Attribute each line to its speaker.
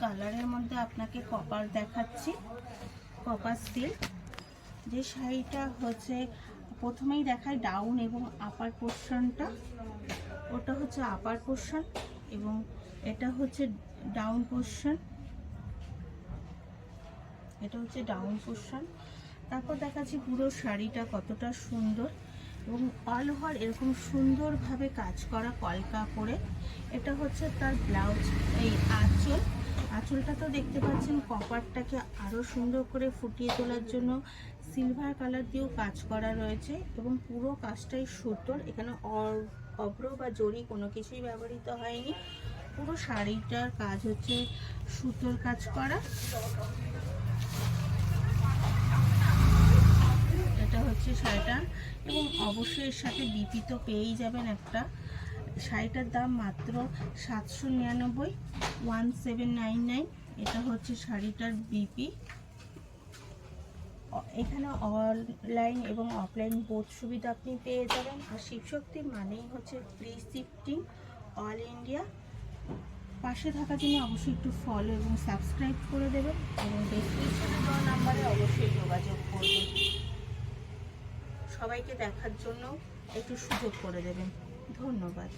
Speaker 1: কালারের মধ্যে আপনাকে কপার দেখাচ্ছি, কপার সিল্ক। যে শাড়িটা হচ্ছে প্রথমেই দেখায় ডাউন এবং আপার পোর্শনটা, ওটা হচ্ছে আপার পোর্শন এবং এটা হচ্ছে ডাউন পোর্শন, এটা হচ্ছে ডাউন পোর্শন। তারপর দেখাচ্ছি পুরো শাড়িটা কতটা সুন্দর এবং অল ওভার এরকম সুন্দরভাবে কাজ করা কলকা করে। এটা হচ্ছে তার ব্লাউজ, এই আঁচল। আঁচলটা তো দেখতে পাচ্ছেন কপারটাকে আরও সুন্দর করে ফুটিয়ে তোলার জন্য সিলভার কালার দিয়েও কাজ করা রয়েছে এবং পুরো কাজটাই সুতোর। এখানে অভ্র বা জরি কোনো কিছুই ব্যবহৃত হয়নি। পুরো শাড়িটার কাজ হচ্ছে সুতোর কাজ করা। এটা হচ্ছে শাড়িটা এবং অবশ্যই এর সাথে বিপি তো পেয়েই যাবেন একটা। শাড়িটার দাম মাত্র 799, 1799। এটা হচ্ছে শাড়িটার বিপি। এখানে অনলাইন এবং অফলাইন বোথ সুবিধা আপনি পেয়ে যাবেন। আর শিবশক্তি মানেই হচ্ছে ফ্রি শিফটিং অল ইন্ডিয়া। পাশে থাকার জন্য অবশ্যই একটু ফলো এবং সাবস্ক্রাইব করে দেবেন এবং ডেসক্রিপশনে দেওয়া নাম্বারে অবশ্যই যোগাযোগ করবেন। সবাইকে দেখার জন্য একটু সুযোগ করে দেবেন। ধন্যবাদ।